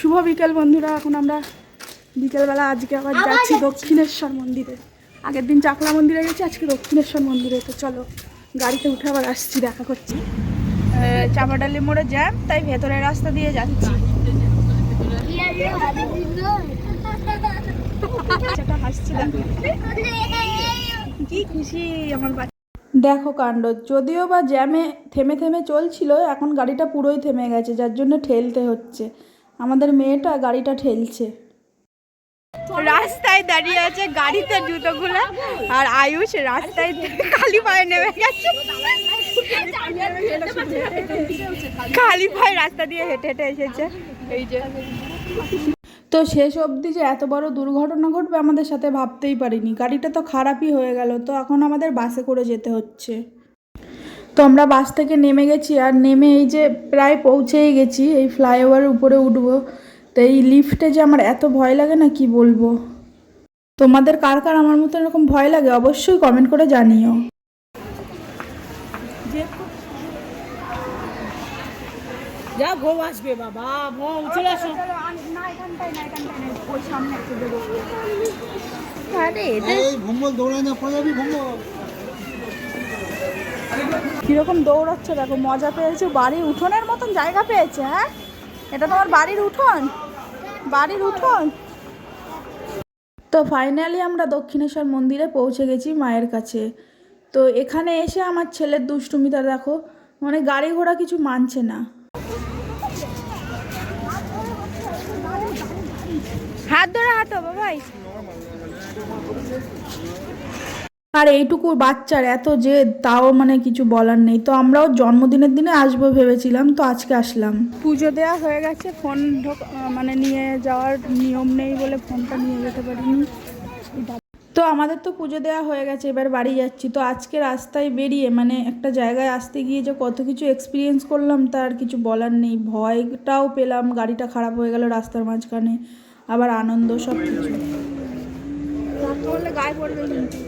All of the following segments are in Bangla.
শুভ বিকেল বন্ধুরা। এখন আমরা বিকেলবেলা আজকে আবার যাচ্ছি দক্ষিণেশ্বর মন্দিরে। আগের দিন চাকলা মন্দিরে গেছি, আজকে দক্ষিণেশ্বর মন্দিরে। তো চলো গাড়িতে উঠে আবার আসছি, দেখা করছি। চাপাডালি মোড়ে জ্যাম, তাই ভেতরের রাস্তা দিয়ে যাচ্ছি। হাসছি কি খুশি আমার। দেখো কাণ্ড, যদিও বা জ্যামে থেমে থেমে চলছিল, এখন গাড়িটা পুরোই থেমে গেছে, যার জন্য ঠেলতে হচ্ছে। আমাদের মেয়েটা গাড়িটা ঠেলছে। রাস্তায় দাঁড়িয়ে আছে গাড়িতে জুতোগুলো, আর আয়ুষ রাস্তায় খালি পায়ে নেমে গেছে। খালি পায়ে রাস্তা দিয়ে হেঁটে হেঁটে এসেছে। এই যে তো শেষ অবধি যে এত বড় দুর্ঘটনা ঘটবে আমাদের সাথে ভাবতেই পারিনি। গাড়িটা তো খারাপই হয়ে গেল। তো এখন আমাদের বাসে করে যেতে হচ্ছে। তো আমরা বাস থেকে নেমে গেছি, আর নেমে এই যে প্রায় পৌঁছেই গেছি। এই ফ্লাইওভারের উপরে উঠবো। তো এই লিফটে যে আমার এত ভয় লাগে না, কি বলবো। তোমাদের কার কার আমার মতো এরকম ভয় লাগে অবশ্যই কমেন্ট করে জানিও। যা বউ আসবে বাবা, বউ চলে আসো। কিরকম দৌড়াচ্ছে দেখো, মজা পেয়েছে। বাড়ির উঠোনের মতন জায়গা পেয়েছে। হ্যাঁ, এটা তোমার বাড়ির উঠোন, বাড়ির উঠোন। তো ফাইনালি আমরা দক্ষিণেশ্বর মন্দিরে পৌঁছে গেছি, মায়ের কাছে। তো এখানে এসে আমার ছেলের দুষ্টুমিটা দেখো, মানে গাড়ি ঘোড়া কিছু মানছে না। হাত ধরে হাঁটো বাবাই। আর এইটুকু বাচ্চার এত যে তাও মানে কিছু বলার নেই। তো আমরাও জন্মদিনের দিনে আসবো ভেবেছিলাম, তো আজকে আসলাম। পুজো দেওয়া হয়ে গেছে, ফোন মানে নিয়ে যাওয়ার নিয়ম নেই বলে ফোনটা নিয়ে যেতে পারিনি। তো আমাদের তো পুজো দেওয়া হয়ে গেছে, এবার বাড়ি যাচ্ছি। তো আজকে রাস্তায় বেরিয়ে মানে একটা জায়গায় আসতে গিয়ে যে কত কিছু এক্সপিরিয়েন্স করলাম তার কিছু বলার নেই। ভয়টাও পেলাম, গাড়িটা খারাপ হয়ে গেল রাস্তার মাঝখানে, আবার আনন্দ, সব কিছু। গায়ে পড়বে কিন্তু।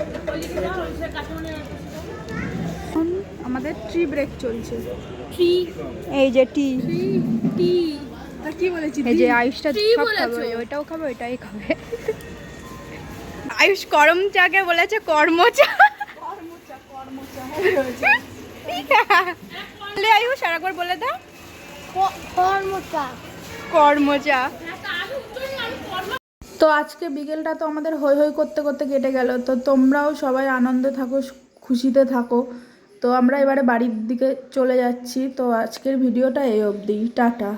আমাদের ট্রি ব্রেক চলছে। ট্রি, এই যে টি টি কি বলেছি, এই যে আয়ুষটা সব খাবে, ওইটাও খাবে, ওইটাই খাবে। আয়ুষ করম চাকে বলেছে কর্মচা। আয়ুষ আর একবার বলে দাও, কর্মচা কর্মচা। তো আজকে বিকেলটা তো আমাদের হই হই করতে করতে কেটে গেল। তো তোমরাও সবাই আনন্দে থাকো, খুশিতে থাকো। তো আমরা এবারে বাড়ির দিকে চলে যাচ্ছি। তো আজকের ভিডিওটা এই অবধি, টাটা।